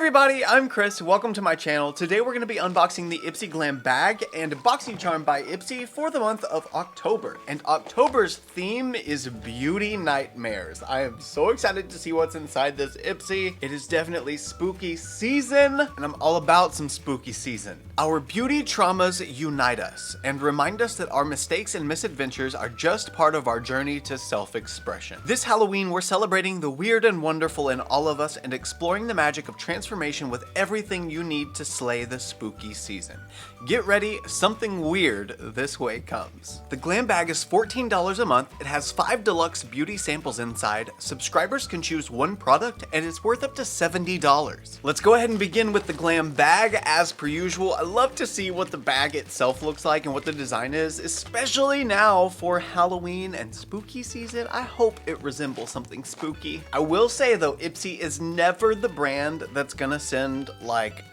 everybody, I'm Chris. Welcome to my channel. Today we're going to be unboxing the Ipsy Glam Bag and Boxing Charm by Ipsy for the month of October. And October's theme is beauty nightmares. I am so excited to see what's inside this Ipsy. It is definitely spooky season, and I'm all about some spooky season. Our beauty traumas unite us and remind us that our mistakes and misadventures are just part of our journey to self-expression. This Halloween, we're celebrating the weird and wonderful in all of us and exploring the magic of transformation with everything you need to slay the spooky season. Get ready, something weird this way comes. The Glam Bag is $14 a month. It has 5 deluxe beauty samples inside. Subscribers can choose one product and it's worth up to $70. Let's go ahead and begin with the Glam Bag. As per usual, I love to see what the bag itself looks like and what the design is, especially now for Halloween and spooky season. I hope it resembles something spooky. I will say though, Ipsy is never the brand that's gonna send like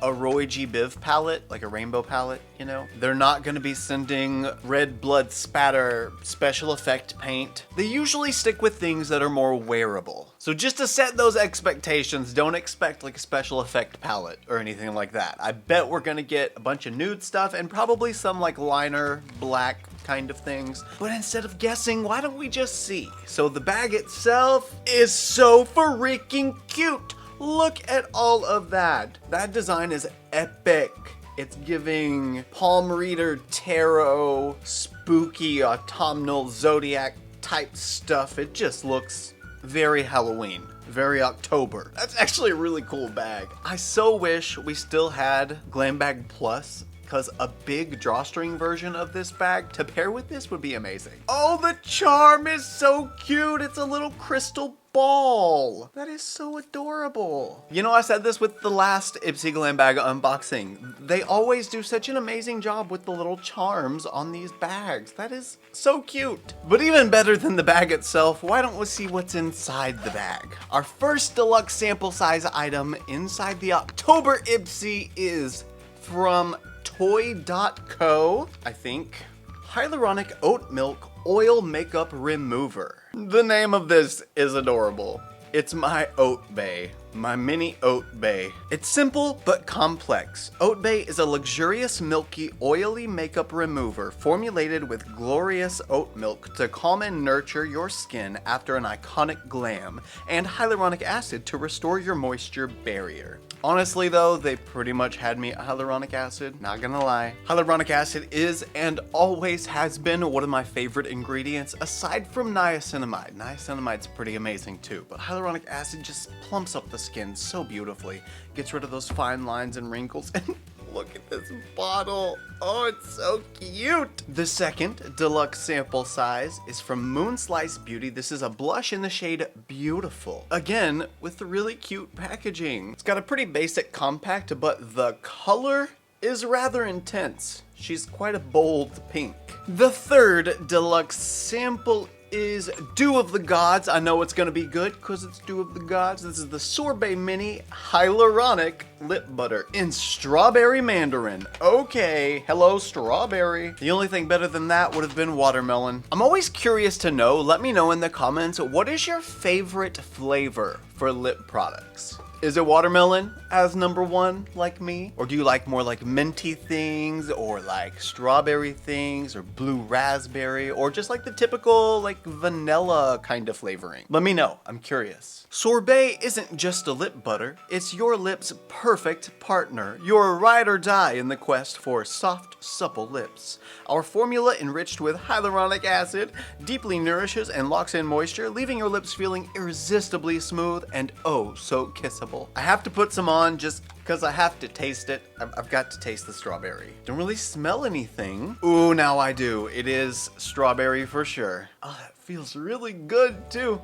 a Roy G. Biv palette, like a rainbow palette, you know? They're not gonna be sending red blood spatter special effect paint. They usually stick with things that are more wearable. So just to set those expectations, don't expect like a special effect palette or anything like that. I bet we're gonna get a bunch of nude stuff and probably some like liner, black kind of things. But instead of guessing, why don't we just see? So the bag itself is so freaking cute. Look at all of that. That design is epic. It's giving palm reader, tarot, spooky, autumnal, zodiac type stuff. It just looks very Halloween, very October. That's actually a really cool bag. I so wish we still had Glam Bag Plus, because a big drawstring version of this bag to pair with this would be amazing. Oh, the charm is so cute. It's a little crystal ball. That is so adorable. You know, I said this with the last Ipsy Glam Bag unboxing. They always do such an amazing job with the little charms on these bags. That is so cute. But even better than the bag itself, why don't we see what's inside the bag? Our first deluxe sample size item inside the October Ipsy is from Toy.co, I think. Hyaluronic Oat Milk Oil Makeup Remover. The name of this is adorable. It's my Oat Bay, my mini Oat Bay. It's simple but complex. Oat Bay is a luxurious, milky, oily makeup remover formulated with glorious oat milk to calm and nurture your skin after an iconic glam, and hyaluronic acid to restore your moisture barrier. Honestly though, they pretty much had me at hyaluronic acid, not gonna lie. Hyaluronic acid is and always has been one of my favorite ingredients aside from niacinamide. Niacinamide's pretty amazing too, but hyaluronic acid just plumps up the skin so beautifully, gets rid of those fine lines and wrinkles, and look at this bottle. Oh, it's so cute. The second deluxe sample size is from Moonslice Beauty. This is a blush in the shade Beautiful. Again, with the really cute packaging. It's got a pretty basic compact, but the color is rather intense. She's quite a bold pink. The third deluxe sample is Dew of the Gods. I know it's gonna be good because it's Dew of the Gods. This is the Sorbet Mini Hyaluronic Lip Butter in Strawberry Mandarin. Okay, hello strawberry. The only thing better than that would have been watermelon. I'm always curious to know, let me know in the comments, what is your favorite flavor for lip products? Is it watermelon as number one, like me? Or do you like more like minty things, or like strawberry things, or blue raspberry, or just like the typical like vanilla kind of flavoring? Let me know, I'm curious. Sorbet isn't just a lip butter, it's your lips' perfect partner. Your ride or die in the quest for soft, supple lips. Our formula, enriched with hyaluronic acid, deeply nourishes and locks in moisture, leaving your lips feeling irresistibly smooth and oh so kissable. I have to put some on just because I have to taste it. I've got to taste the strawberry. Don't really smell anything. Ooh, now I do. It is strawberry for sure. Oh, that feels really good too.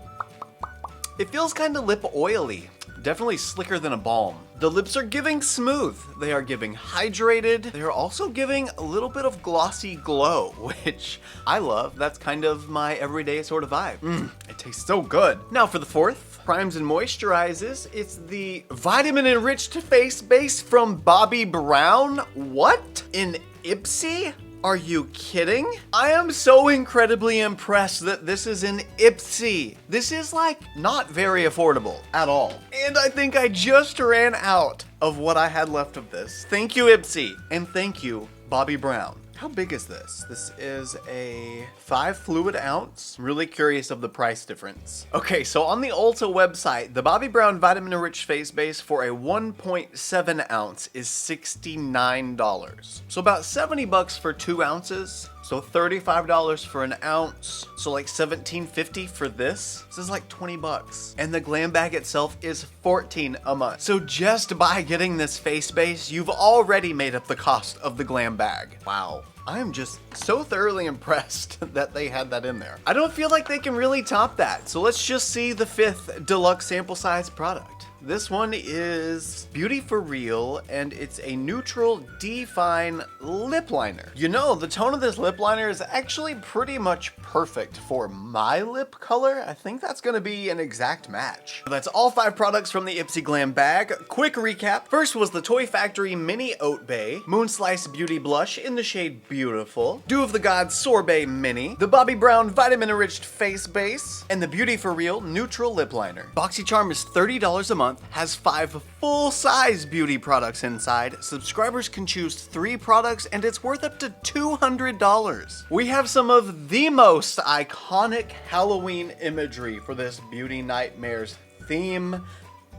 It feels kind of lip oily. Definitely slicker than a balm. The lips are giving smooth. They are giving hydrated. They are also giving a little bit of glossy glow, which I love. That's kind of my everyday sort of vibe. It tastes so good. Now for the fourth, primes and moisturizes. It's the vitamin enriched face base from Bobbi Brown. What? In Ipsy? Are you kidding? I am so incredibly impressed that this is in Ipsy. This is like not very affordable at all. And I think I just ran out of what I had left of this. Thank you, Ipsy. And thank you, Bobby Brown. How big is this? This is a 5 fluid ounce. I'm really curious of the price difference. Okay, so on the Ulta website, the Bobby Brown Vitamin Enriched Face Base for a 1.7 ounce is $69. So about 70 bucks for 2 ounces. So $35 for an ounce. So like $17.50 for this. This is like 20 bucks. And the Glam Bag itself is $14 a month. So just by getting this face base, you've already made up the cost of the Glam Bag. Wow. I am just so thoroughly impressed that they had that in there. I don't feel like they can really top that. So let's just see the 5th deluxe sample size product. This one is Beauty for Real, and it's a neutral define lip liner. You know, the tone of this lip liner is actually pretty much perfect for my lip color. I think that's gonna be an exact match. That's all 5 products from the Ipsy Glam Bag. Quick recap. First was the Toy Factory Mini Oat Bay, Moon Slice Beauty Blush in the shade Beautiful, Dew of the Gods Sorbet Mini, the Bobby Brown Vitamin Enriched Face Base, and the Beauty for Real Neutral Lip Liner. BoxyCharm is $30 a month, has 5 full-size beauty products inside. Subscribers can choose 3 products, and it's worth up to $200. We have some of the most iconic Halloween imagery for this Beauty Nightmares theme.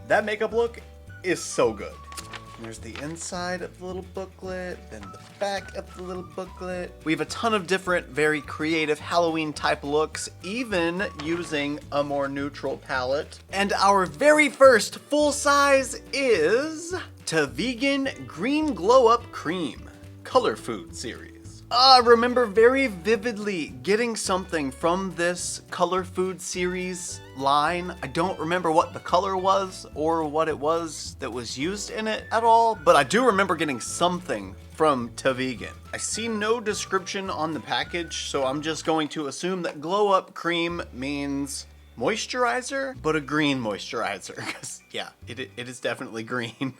That makeup look is so good. There's the inside of the little booklet, then the back of the little booklet. We have a ton of different, very creative Halloween type looks, even using a more neutral palette. And our very first full size is To Vegan Green Glow Up Cream Color Food series. I remember very vividly getting something from this Color Food series line. I don't remember what the color was or what it was that was used in it at all, but I do remember getting something from To Vegan. I see no description on the package, so I'm just going to assume that Glow Up Cream means moisturizer, but a green moisturizer, because yeah, it is definitely green.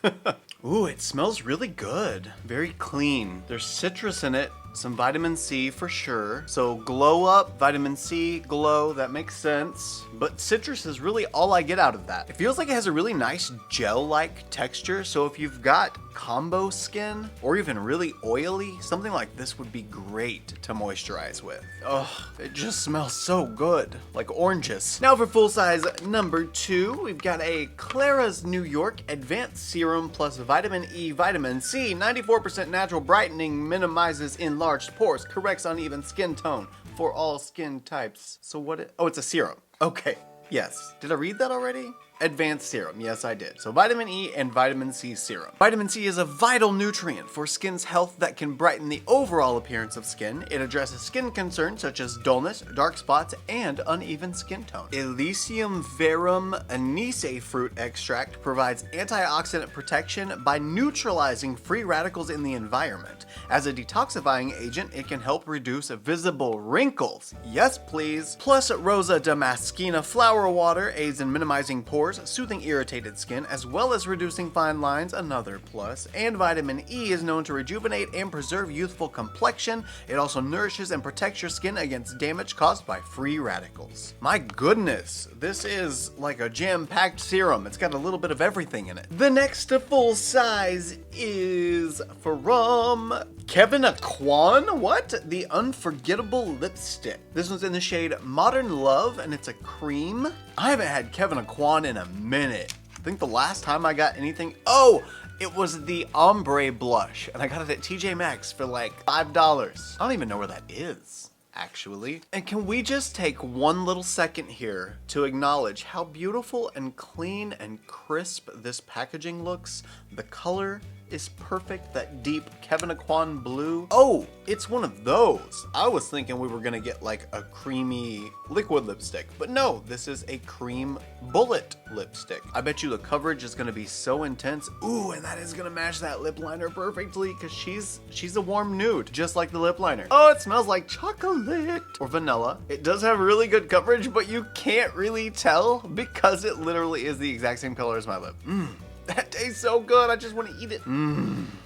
Ooh, it smells really good. Very clean. There's citrus in it, some vitamin C for sure. So glow up, vitamin C, glow, that makes sense. But citrus is really all I get out of that. It feels like it has a really nice gel-like texture, so if you've got combo skin or even really oily, something like this would be great to moisturize with. Oh, it just smells so good, like oranges. Now for full size number 2, we've got a Clara's New York Advanced Serum plus Vitamin E, Vitamin C, 94% natural brightening, minimizes enlarged pores, corrects uneven skin tone for all skin types. So what oh, it's a serum. Okay. Yes. Did I read that already? Advanced serum. Yes, I did. So vitamin E and vitamin C serum. Vitamin C is a vital nutrient for skin's health that can brighten the overall appearance of skin. It addresses skin concerns such as dullness, dark spots, and uneven skin tone. Elysium verum anise fruit extract provides antioxidant protection by neutralizing free radicals in the environment. As a detoxifying agent, it can help reduce visible wrinkles. Yes, please. Plus, Rosa Damascena flower water aids in minimizing pores, soothing irritated skin, as well as reducing fine lines, another plus. And vitamin E is known to rejuvenate and preserve youthful complexion. It also nourishes and protects your skin against damage caused by free radicals. My goodness, this is like a jam-packed serum. It's got a little bit of everything in it. The next full size is from Kevin Aquan. What? The Unforgettable Lipstick. This one's in the shade Modern Love, and it's a cream. I haven't had Kevin Aquan in a minute. I think the last time I got anything, oh, it was the ombre blush, and I got it at TJ Maxx for like $5. I don't even know where that is, actually. And can we just take one little second here to acknowledge how beautiful and clean and crisp this packaging looks? The color is perfect, that deep Kevin Aquan blue. Oh, it's one of those. I was thinking we were gonna get like a creamy liquid lipstick, but no, this is a cream bullet lipstick. I bet you the coverage is gonna be so intense. Ooh, and that is gonna match that lip liner perfectly, because she's a warm nude, just like the lip liner. Oh, it smells like chocolate or vanilla. It does have really good coverage, but you can't really tell because it literally is the exact same color as my lip. That tastes so good, I just want to eat it.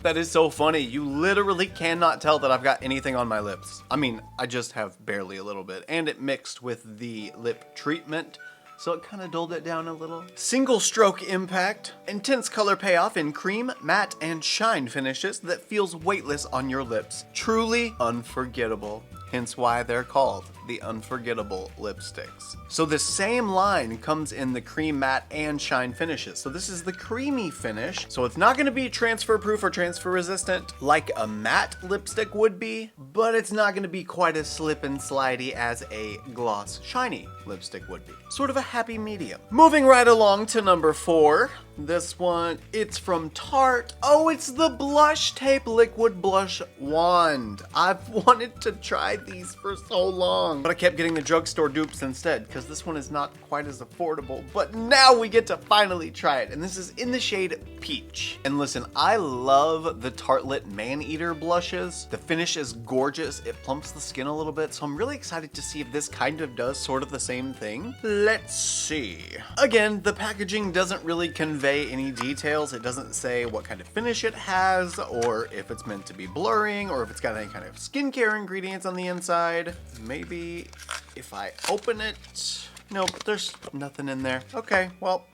That is so funny. You literally cannot tell that I've got anything on my lips. I mean, I just have barely a little bit, and it mixed with the lip treatment, so it kind of dulled it down a little. Single stroke impact, intense color payoff in cream, matte, and shine finishes that feels weightless on your lips. Truly unforgettable. Hence why they're called the unforgettable lipsticks. So the same line comes in the cream, matte, and shine finishes. So this is the creamy finish. So it's not gonna be transfer proof or transfer resistant like a matte lipstick would be, but it's not gonna be quite as slip and slidey as a gloss shiny lipstick would be. Sort of a happy medium. Moving right along to number 4. This one, it's from Tarte. Oh, it's the Blush Tape Liquid Blush Wand. I've wanted to try these for so long, but I kept getting the drugstore dupes instead because this one is not quite as affordable. But now we get to finally try it, and this is in the shade Peach. And listen, I love the Tartelette Man-Eater blushes. The finish is gorgeous. It plumps the skin a little bit, so I'm really excited to see if this kind of does sort of the same thing. Let's see. Again, the packaging doesn't really convey any details. It doesn't say what kind of finish it has, or if it's meant to be blurring, or if it's got any kind of skincare ingredients on the inside. Maybe if I open it, nope, there's nothing in there. Okay, well,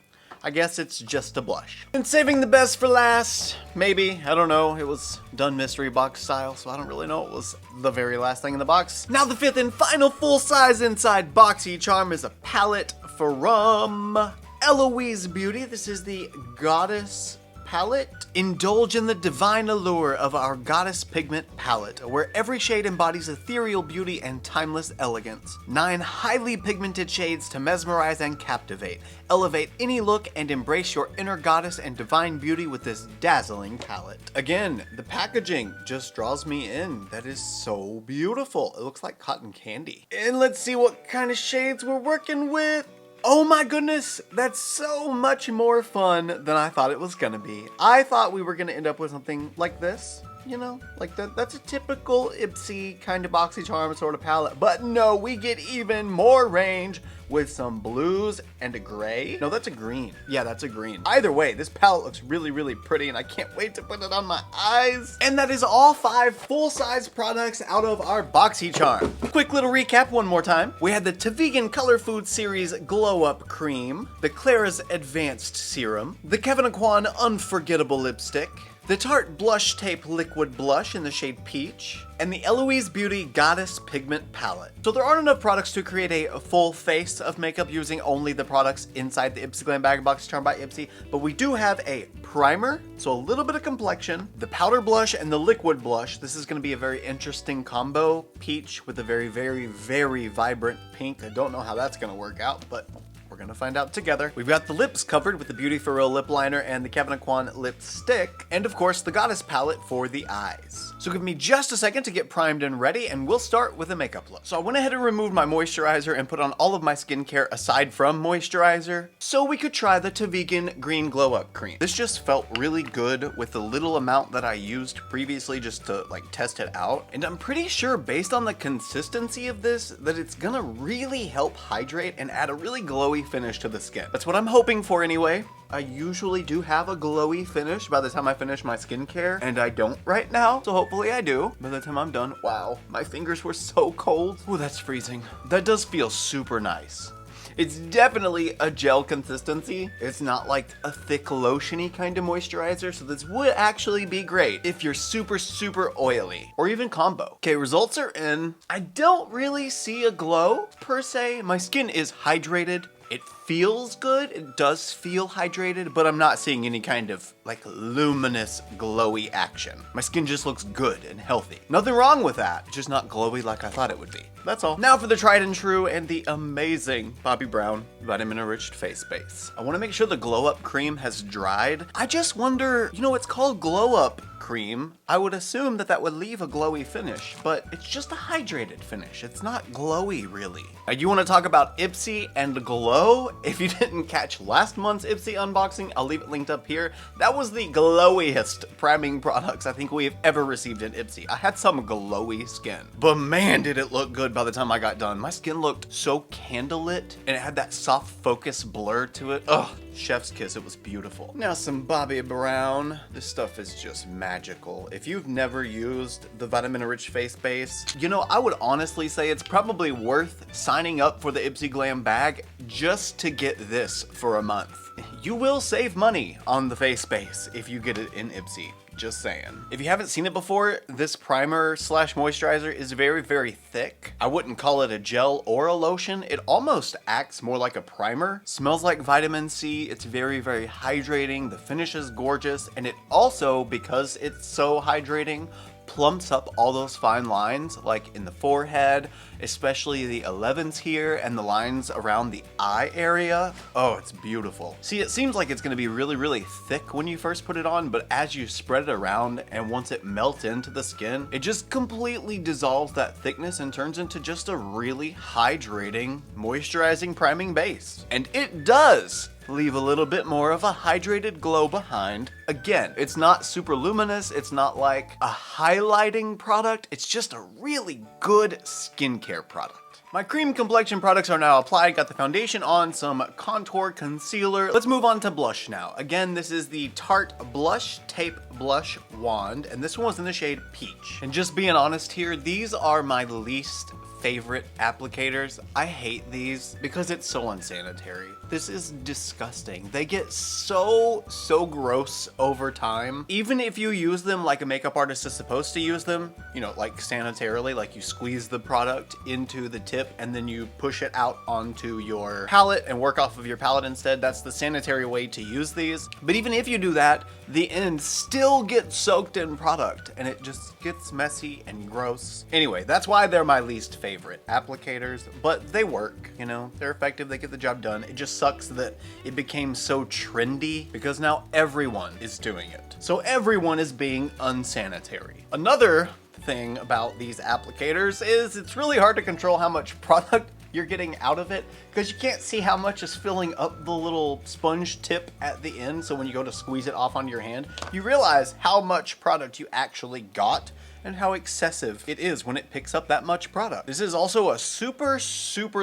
I guess it's just a blush. And saving the best for last, maybe, I don't know, it was done mystery box style, so I don't really know it was the very last thing in the box. Now the 5th and final full-size inside boxy charm is a palette from Eloise Beauty. This is the Goddess palette. Indulge in the divine allure of our Goddess Pigment palette, where every shade embodies ethereal beauty and timeless elegance. 9 highly pigmented shades to mesmerize and captivate. Elevate any look and embrace your inner goddess and divine beauty with this dazzling palette. Again, the packaging just draws me in. That is so beautiful. It looks like cotton candy. And let's see what kind of shades we're working with. Oh my goodness, that's so much more fun than I thought it was gonna be. I thought we were gonna end up with something like this, you know, like that's a typical Ipsy kind of BoxyCharm sort of palette, but no, we get even more range with some blues and a gray. No, that's a green. Yeah, that's a green. Either way, this palette looks really, really pretty, and I can't wait to put it on my eyes. And that is all 5 full-size products out of our BoxyCharm. Quick little recap one more time. We had the Tavegan Color Food Series Glow Up Cream, the Clara's Advanced Serum, the Kevyn Aucoin Unforgettable Lipstick, the Tarte Blush Tape Liquid Blush in the shade Peach, and the Eloise Beauty Goddess Pigment Palette. So there aren't enough products to create a full face of makeup using only the products inside the Ipsy Glam Bag BoxyCharm by Ipsy, but we do have a primer, so a little bit of complexion, the powder blush, and the liquid blush. This is going to be a very interesting combo. Peach with a very, very, very vibrant pink. I don't know how that's going to work out, but we're gonna find out together. We've got the lips covered with the Beauty For Real lip liner and the Kevyn Aucoin lipstick, and of course the Goddess palette for the eyes. So give me just a second to get primed and ready, and we'll start with a makeup look. So I went ahead and removed my moisturizer and put on all of my skincare aside from moisturizer, so we could try the Tavegan Green Glow Up Cream. This just felt really good with the little amount that I used previously just to like test it out, and I'm pretty sure based on the consistency of this that it's gonna really help hydrate and add a really glowy finish to the skin. That's what I'm hoping for anyway. I usually do have a glowy finish by the time I finish my skincare, and I don't right now, so hopefully I do by the time I'm done. Wow, my fingers were so cold. Oh, that's freezing. That does feel super nice. It's definitely a gel consistency. It's not like a thick lotion-y kind of moisturizer, so this would actually be great if you're super, super oily, or even combo. Okay, results are in. I don't really see a glow per se. My skin is hydrated. It feels good, it does feel hydrated, but I'm not seeing any kind of like luminous glowy action. My skin just looks good and healthy. Nothing wrong with that, just not glowy like I thought it would be. That's all. Now for the tried and true and the amazing Bobbi Brown Vitamin Enriched Face Base. I wanna make sure the Glow Up Cream has dried. I just wonder, you know, it's called Glow Up Cream. I would assume that that would leave a glowy finish, but it's just a hydrated finish. It's not glowy really. Now you wanna talk about Ipsy and glow? If you didn't catch last month's Ipsy unboxing, I'll leave it linked up here. That was the glowiest priming products I think we have ever received in Ipsy. I had some glowy skin, but man, did it look good by the time I got done. My skin looked so candlelit, and it had that soft focus blur to it. Ugh, Chef's kiss, it was beautiful. Now some Bobbi Brown. This stuff is just magical. If you've never used the vitamin-rich face base, you know, I would honestly say it's probably worth signing up for the Ipsy Glam Bag just to get this for a month. You will save money on the face base if you get it in Ipsy. Just saying. If you haven't seen it before, this primer slash moisturizer is very, very thick. I wouldn't call it a gel or a lotion. It almost acts more like a primer. Smells like vitamin C. It's very, very hydrating. The finish is gorgeous. And it also, because it's so hydrating, plumps up all those fine lines, like in the forehead, especially the 11s here and the lines around the eye area. Oh, it's beautiful. See, it seems like it's gonna be really, really thick when you first put it on, but as you spread it around and once it melts into the skin, it just completely dissolves that thickness and turns into just a really hydrating, moisturizing, priming base. And it does leave a little bit more of a hydrated glow behind. Again, it's not super luminous, it's not like a highlighting product, it's just a really good skincare product. My cream complexion products are now applied. Got the foundation on, some contour concealer. Let's move on to blush now. Again, this is the Tarte Blush Tape Blush Wand, and this one was in the shade Peach. And just being honest here, these are my least favorite applicators. I hate these because it's so unsanitary. This is disgusting. They get so gross over time. Even if you use them like a makeup artist is supposed to use them, you know, like sanitarily, like you squeeze the product into the tip and then you push it out onto your palette and work off of your palette instead. That's the sanitary way to use these. But even if you do that, the end still gets soaked in product and it just gets messy and gross. Anyway, that's why they're my least favorite applicators, but they work, you know, they're effective, they get the job done. It just sucks that it became so trendy because now everyone is doing it. So everyone is being unsanitary. Another thing about these applicators is it's really hard to control how much product you're getting out of it because you can't see how much is filling up the little sponge tip at the end. So when you go to squeeze it off onto your hand, you realize how much product you actually got and how excessive it is when it picks up that much product. This is also a super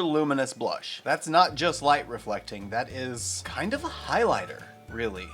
luminous blush. That's not just light reflecting, that is kind of a highlighter, really.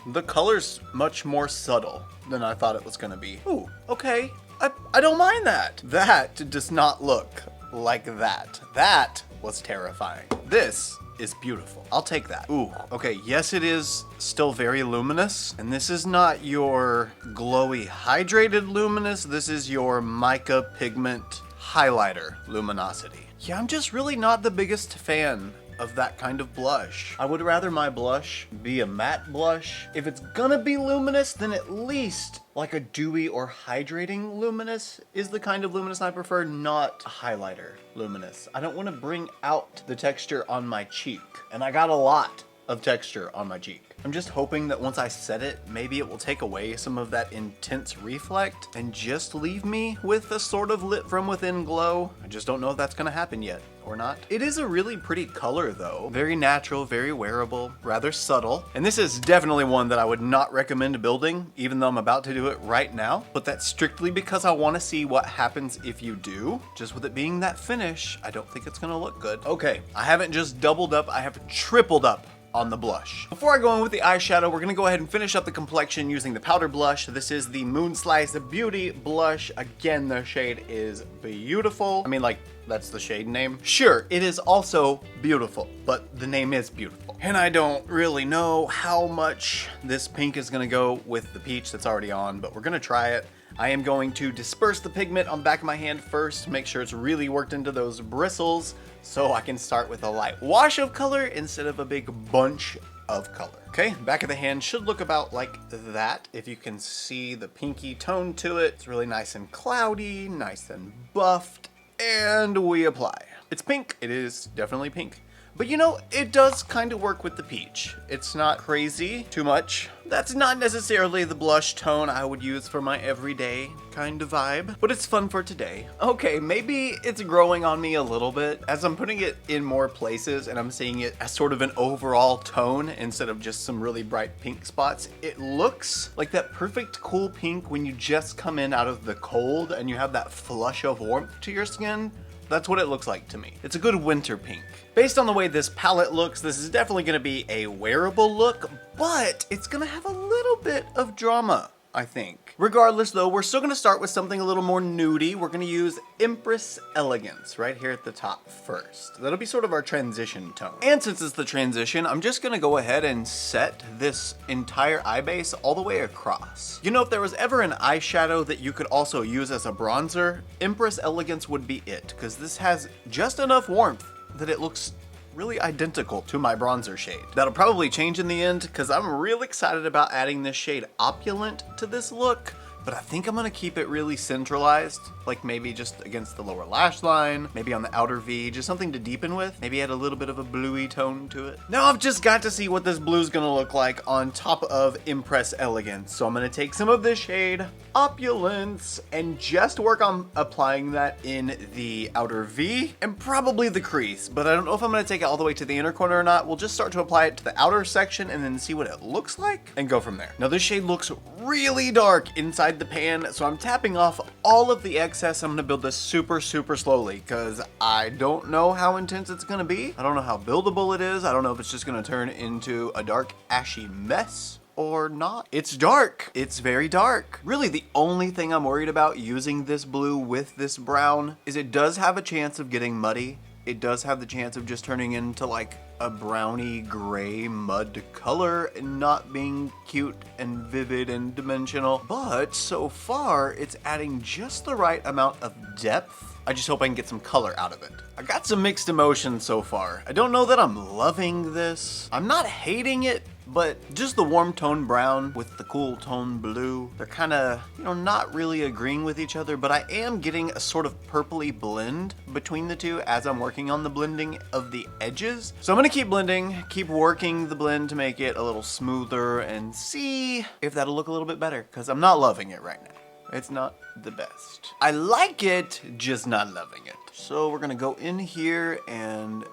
The color's much more subtle than I thought it was gonna be. Ooh, okay, I don't mind that. That does not look like that. That was terrifying. This is beautiful. I'll take that. Ooh, okay, yes, it is still very luminous, and this is not your glowy hydrated luminous, this is your mica pigment highlighter luminosity. Yeah, I'm just really not the biggest fan of that kind of blush. I would rather my blush be a matte blush. If it's gonna be luminous, then at least like a dewy or hydrating luminous is the kind of luminous I prefer, not a highlighter luminous. I don't want to bring out the texture on my cheek, and I got a lot of texture on my cheek. I'm just hoping that once I set it, maybe it will take away some of that intense reflect and just leave me with a sort of lit from within glow. I just don't know if that's gonna happen yet or not. It is a really pretty color though. Very natural, very wearable, rather subtle. And this is definitely one that I would not recommend building, even though I'm about to do it right now. But that's strictly because I want to see what happens if you do. Just with it being that finish, I don't think it's gonna look good. Okay, I haven't just doubled up, I have tripled up on the blush. Before I go in with the eyeshadow, we're gonna go ahead and finish up the complexion using the powder blush. This is the Moon Slice Beauty Blush. Again, the shade is beautiful. I mean, like, that's the shade name. Sure, it is also beautiful, but the name is beautiful. And I don't really know how much this pink is gonna go with the peach that's already on, but we're gonna try it. I am going to disperse the pigment on the back of my hand first, make sure it's really worked into those bristles, so I can start with a light wash of color instead of a big bunch of color. Okay, back of the hand should look about like that. If you can see the pinky tone to it, it's really nice and cloudy, nice and buffed, and we apply. It's pink, it is definitely pink. But you know, it does kind of work with the peach. It's not crazy too much. That's not necessarily the blush tone I would use for my everyday kind of vibe, but it's fun for today. Okay, maybe it's growing on me a little bit as I'm putting it in more places and I'm seeing it as sort of an overall tone instead of just some really bright pink spots. It looks like that perfect cool pink when you just come in out of the cold and you have that flush of warmth to your skin. That's what it looks like to me. It's a good winter pink. Based on the way this palette looks, this is definitely gonna be a wearable look, but it's gonna have a little bit of drama, I think. Regardless though, we're still gonna start with something a little more nudie. We're gonna use Empress Elegance right here at the top first. That'll be sort of our transition tone. And since it's the transition, I'm just gonna go ahead and set this entire eye base all the way across. You know, if there was ever an eyeshadow that you could also use as a bronzer, Empress Elegance would be it, because this has just enough warmth that it looks really identical to my bronzer shade. That'll probably change in the end because I'm real excited about adding this shade Opulent to this look, but I think I'm gonna keep it really centralized, like maybe just against the lower lash line, maybe on the outer V, just something to deepen with, maybe add a little bit of a bluey tone to it. Now I've just got to see what this blue's gonna look like on top of Empress Elegance, so I'm gonna take some of this shade Opulence and just work on applying that in the outer V and probably the crease, but I don't know if I'm gonna take it all the way to the inner corner or not. We'll just start to apply it to the outer section and then see what it looks like and go from there. Now this shade looks really dark inside the pan, so I'm tapping off all of the excess. I'm gonna build this super slowly because I don't know how intense it's gonna be. I don't know how buildable it is. I don't know if it's just gonna turn into a dark ashy mess or not. It's dark. It's very dark. Really, the only thing I'm worried about using this blue with this brown is it does have a chance of getting muddy. It does have the chance of just turning into like a browny gray mud color and not being cute and vivid and dimensional. But so far, it's adding just the right amount of depth. I just hope I can get some color out of it. I got some mixed emotions so far. I don't know that I'm loving this. I'm not hating it, but just the warm tone brown with the cool tone blue, they're kind of, you know, not really agreeing with each other, but I am getting a sort of purpley blend between the two as I'm working on the blending of the edges. So I'm gonna keep blending, keep working the blend to make it a little smoother and see if that'll look a little bit better, because I'm not loving it right now. It's not the best. I like it, just not loving it. So we're gonna go in here and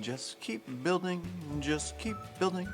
just keep building, just keep building.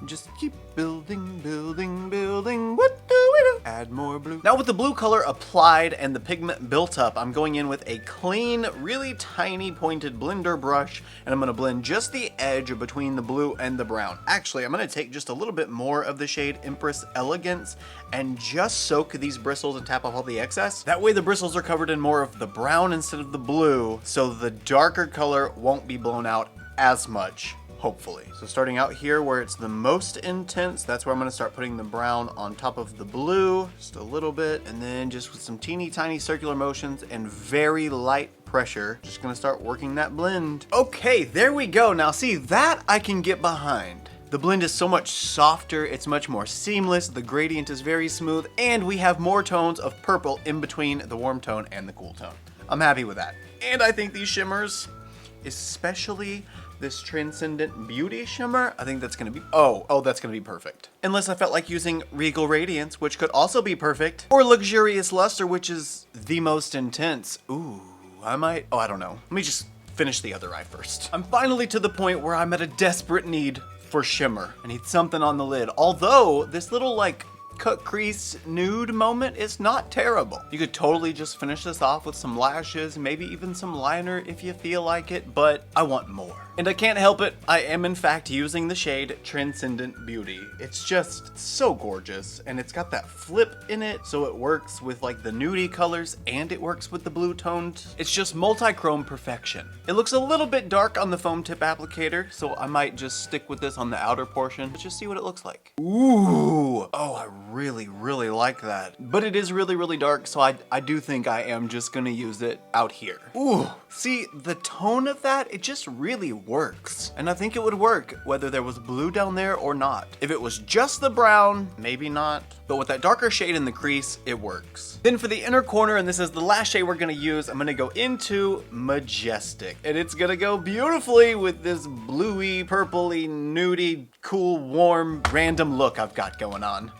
Just keep building. What do we do? Add more blue. Now with the blue color applied and the pigment built up, I'm going in with a clean, really tiny pointed blender brush, and I'm gonna blend just the edge between the blue and the brown. Actually, I'm gonna take just a little bit more of the shade Empress Elegance and just soak these bristles and tap off all the excess. That way the bristles are covered in more of the brown instead of the blue, so the darker color won't be blown out as much. Hopefully. So starting out here where it's the most intense, that's where I'm gonna start putting the brown on top of the blue, just a little bit, and then just with some teeny tiny circular motions and very light pressure, just gonna start working that blend. Okay, there we go. Now see, that I can get behind. The blend is so much softer, it's much more seamless, the gradient is very smooth, and we have more tones of purple in between the warm tone and the cool tone. I'm happy with that. And I think these shimmers, especially this Transcendent Beauty shimmer, I think that's gonna be, that's gonna be perfect. Unless I felt like using Regal Radiance, which could also be perfect, or Luxurious Luster, which is the most intense. Ooh, I might, I don't know. Let me just finish the other eye first. I'm finally to the point where I'm at a desperate need for shimmer. I need something on the lid. Although, this little like cut crease nude moment is not terrible. You could totally just finish this off with some lashes, maybe even some liner if you feel like it, but I want more. And I can't help it, I am in fact using the shade Transcendent Beauty. It's just so gorgeous, and it's got that flip in it, so it works with like the nudie colors, and it works with the blue tones. It's just multi-chrome perfection. It looks a little bit dark on the foam tip applicator, so I might just stick with this on the outer portion. Let's just see what it looks like. Ooh, oh, I really like that. But it is really dark, so I do think I am just gonna use it out here. Ooh, see, the tone of that, it just really works. And I think it would work whether there was blue down there or not. If it was just the brown, maybe not. But with that darker shade in the crease, it works. Then for the inner corner, and this is the last shade we're gonna use, I'm gonna go into Majestic. And it's gonna go beautifully with this bluey, purpley, nudie, cool, warm, random look I've got going on.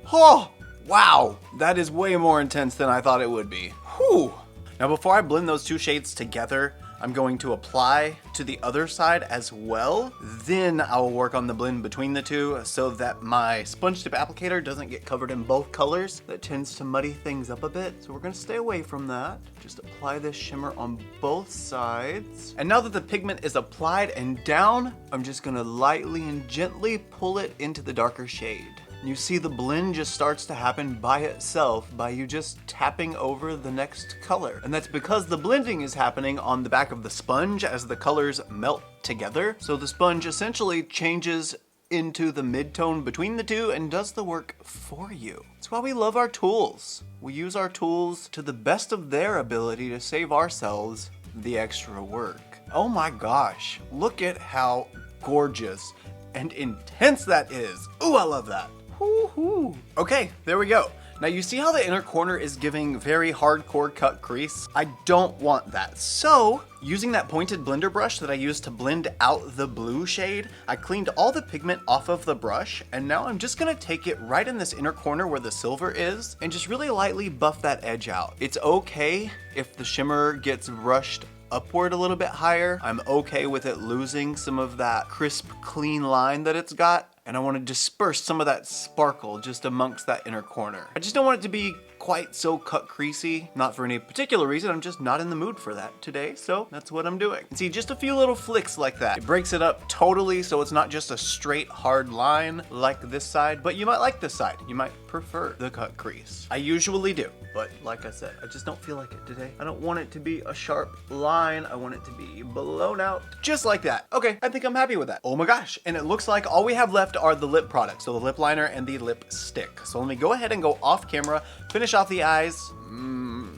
Oh, wow, that is way more intense than I thought it would be. Whew. Now before I blend those two shades together, I'm going to apply to the other side as well. Then I will work on the blend between the two so that my sponge tip applicator doesn't get covered in both colors. That tends to muddy things up a bit, so we're gonna stay away from that. Just apply this shimmer on both sides. And now that the pigment is applied and down, I'm just gonna lightly and gently pull it into the darker shade. You see the blend just starts to happen by itself by you just tapping over the next color. And that's because the blending is happening on the back of the sponge as the colors melt together. So the sponge essentially changes into the mid-tone between the two and does the work for you. That's why we love our tools. We use our tools to the best of their ability to save ourselves the extra work. Oh my gosh, look at how gorgeous and intense that is. Ooh, I love that. Woo-hoo. Okay, there we go. Now you see how the inner corner is giving very hardcore cut crease? I don't want that. So, using that pointed blender brush that I used to blend out the blue shade, I cleaned all the pigment off of the brush, and now I'm just gonna take it right in this inner corner where the silver is, and just really lightly buff that edge out. It's okay if the shimmer gets brushed upward a little bit higher. I'm okay with it losing some of that crisp, clean line that it's got. And I want to disperse some of that sparkle just amongst that inner corner. I just don't want it to be quite so cut creasy. Not for any particular reason, I'm just not in the mood for that today, so that's what I'm doing. And see, just a few little flicks like that. It breaks it up totally so it's not just a straight hard line like this side, but you might like this side. You might prefer the cut crease. I usually do, but like I said, I just don't feel like it today. I don't want it to be a sharp line. I want it to be blown out, just like that. Okay, I think I'm happy with that. Oh my gosh, and it looks like all we have left are the lip products, so the lip liner and the lipstick. So let me go ahead and go off camera, finish off the eyes,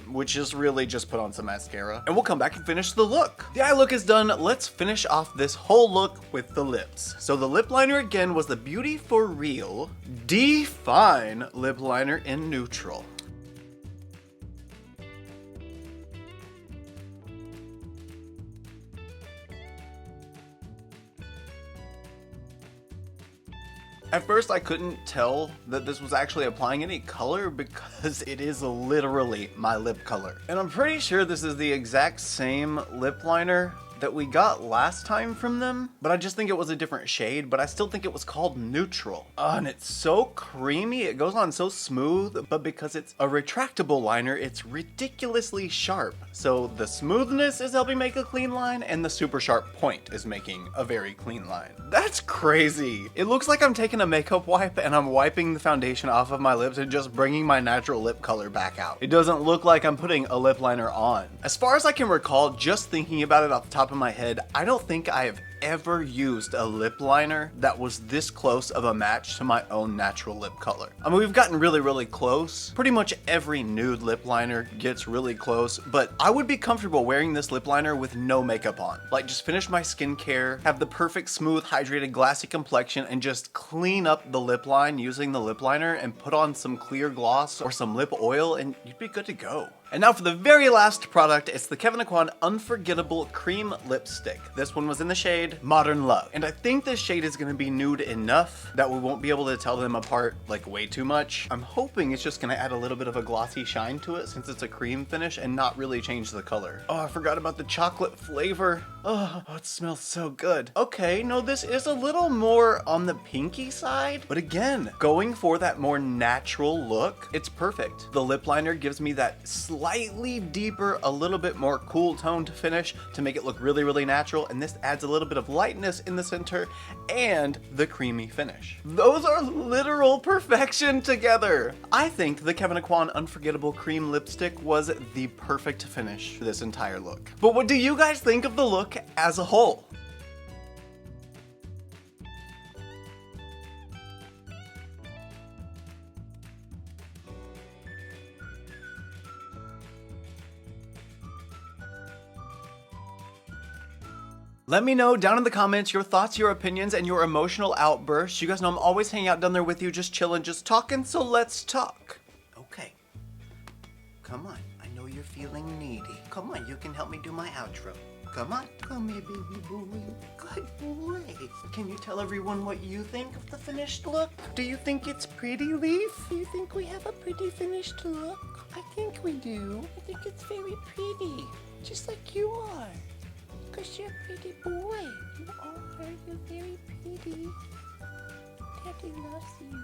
which is really just put on some mascara, and we'll come back and finish the look. The eye look is done. Let's finish off this whole look with the lips. So the lip liner again was the Beauty for Real Define lip liner in neutral. At first I couldn't tell that this was actually applying any color because it is literally my lip color. And I'm pretty sure this is the exact same lip liner that we got last time from them, but I just think it was a different shade, but I still think it was called neutral. And it's so creamy, it goes on so smooth, but because it's a retractable liner, it's ridiculously sharp. So the smoothness is helping make a clean line, and the super sharp point is making a very clean line. That's crazy. It looks like I'm taking a makeup wipe and I'm wiping the foundation off of my lips and just bringing my natural lip color back out. It doesn't look like I'm putting a lip liner on. As far as I can recall, just thinking about it off the top of my head, I don't think I have ever used a lip liner that was this close of a match to my own natural lip color. I mean, we've gotten really close. Pretty much every nude lip liner gets really close, but I would be comfortable wearing this lip liner with no makeup on. Like, just finish my skincare, have the perfect smooth hydrated glassy complexion, and just clean up the lip line using the lip liner and put on some clear gloss or some lip oil and you'd be good to go. And now for the very last product, it's the Kevyn Aucoin Unforgettable Cream Lipstick. This one was in the shade Modern Love. And I think this shade is gonna be nude enough that we won't be able to tell them apart like way too much. I'm hoping it's just gonna add a little bit of a glossy shine to it since it's a cream finish and not really change the color. Oh, I forgot about the chocolate flavor. Oh, it smells so good. Okay, no, this is a little more on the pinky side, but again, going for that more natural look, it's perfect. The lip liner gives me that slightly deeper, a little bit more cool toned finish to make it look really natural, and this adds a little bit of lightness in the center and the creamy finish. Those are literal perfection together. I think the Kevyn Aucoin Unforgettable Cream Lipstick was the perfect finish for this entire look. But what do you guys think of the look as a whole? Let me know down in the comments your thoughts, your opinions, and your emotional outbursts. You guys know I'm always hanging out down there with you, just chilling, just talking, so let's talk. Okay. Come on. I know you're feeling needy. Come on, you can help me do my outro. Come on. Come here, baby boy. Good boy. Can you tell everyone what you think of the finished look? Do you think it's pretty, Leaf? Do you think we have a pretty finished look? I think we do. I think it's very pretty. Just like you are. 'cause you're a pretty boy. You are. You're very pretty. Daddy loves you.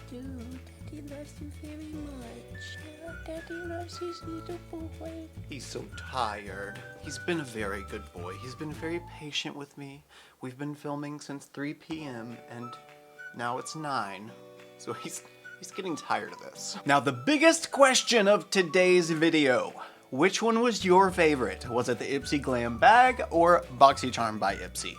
Dude, Daddy loves you very much. Yeah, Daddy loves his little boy. He's so tired. He's been a very good boy. He's been very patient with me. We've been filming since 3 p.m. and now it's 9. So he's getting tired of this. Now the biggest question of today's video. Which one was your favorite? Was it the Ipsy Glam Bag or BoxyCharm by Ipsy?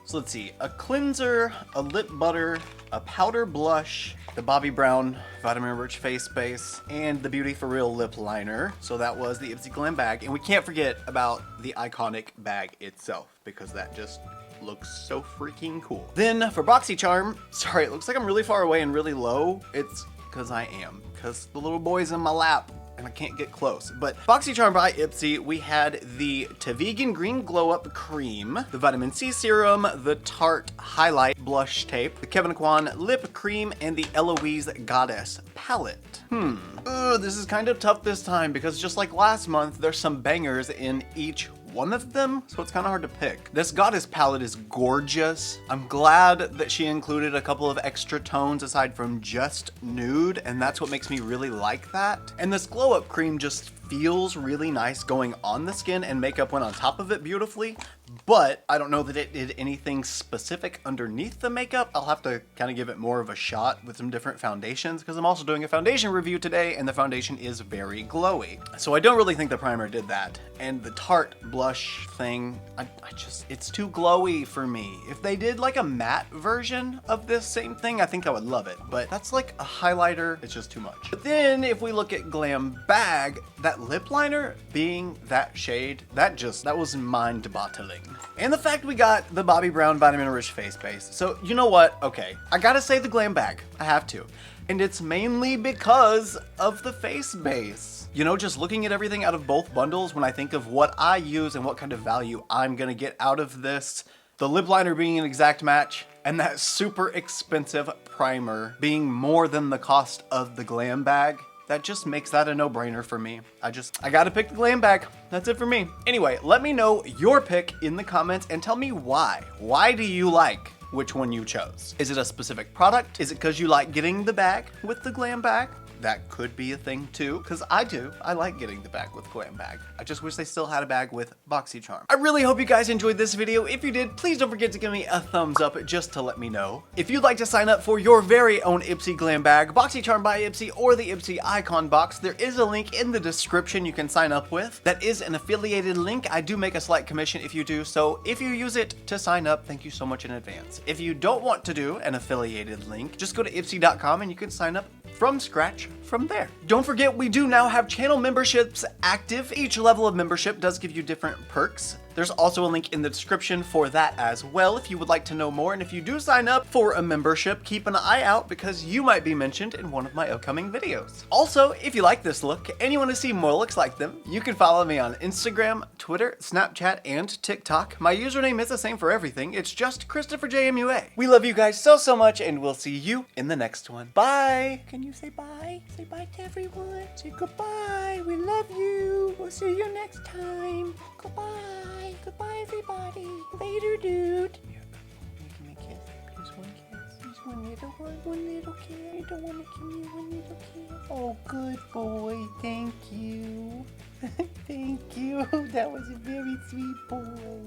So let's see, a cleanser, a lip butter, a powder blush, the Bobbi Brown Vitamin Rich Face Base, and the Beauty For Real lip liner. So that was the Ipsy Glam Bag. And we can't forget about the iconic bag itself because that just looks so freaking cool. Then for BoxyCharm, sorry, it looks like I'm really far away and really low. It's because I am, because the little boy's in my lap and I can't get close. But BoxyCharm by Ipsy, we had the Vegan Green Glow Up Cream, the Vitamin C Serum, the Tarte Highlight Blush Tape, the Kevin Kwan Lip Cream, and the Eloise Goddess Palette. This is kind of tough this time because just like last month, there's some bangers in each one of them, so it's kind of hard to pick. This Goddess palette is gorgeous. I'm glad that she included a couple of extra tones aside from just nude, and that's what makes me really like that. And this glow up cream just feels really nice going on the skin, and makeup went on top of it beautifully, but I don't know that it did anything specific underneath the makeup. I'll have to kind of give it more of a shot with some different foundations because I'm also doing a foundation review today and the foundation is very glowy. So I don't really think the primer did that. And the Tarte blush thing, it's too glowy for me. If they did like a matte version of this same thing, I think I would love it, but that's like a highlighter, it's just too much. But then if we look at Glam Bag, that lip liner being that shade, that was mind-boggling. And the fact we got the Bobbi Brown Vitamin Rich Face Base. So you know what? Okay, I gotta say the Glam Bag. I have to. And it's mainly because of the face base. You know, just looking at everything out of both bundles, when I think of what I use and what kind of value I'm gonna get out of this, the lip liner being an exact match, and that super expensive primer being more than the cost of the Glam Bag, that just makes that a no-brainer for me. I gotta pick the Glam Bag. That's it for me. Anyway, let me know your pick in the comments and tell me why. Why do you like which one you chose? Is it a specific product? Is it because you like getting the bag with the Glam Bag? That could be a thing too, because I do. I like getting the bag with Glam Bag. I just wish they still had a bag with BoxyCharm. I really hope you guys enjoyed this video. If you did, please don't forget to give me a thumbs up just to let me know. If you'd like to sign up for your very own Ipsy Glam Bag, BoxyCharm by Ipsy, or the Ipsy Icon Box, there is a link in the description you can sign up with. That is an affiliated link. I do make a slight commission if you do, so if you use it to sign up, thank you so much in advance. If you don't want to do an affiliated link, just go to ipsy.com and you can sign up from scratch from there. Don't forget, we do now have channel memberships active. Each level of membership does give you different perks. There's also a link in the description for that as well if you would like to know more. And if you do sign up for a membership, keep an eye out because you might be mentioned in one of my upcoming videos. Also, if you like this look and you want to see more looks like them, you can follow me on Instagram, Twitter, Snapchat, and TikTok. My username is the same for everything. It's just ChristopherJMUA. We love you guys so much, and we'll see you in the next one. Bye. Can you say bye? Say bye to everyone. Say goodbye. We love you. We'll see you next time. Goodbye. Goodbye, everybody. Later, dude. Here, give me a kiss. Just one kiss. Just one little kiss. You don't want to give me one little kiss. Oh, good boy. Thank you. Thank you. That was a very sweet boy.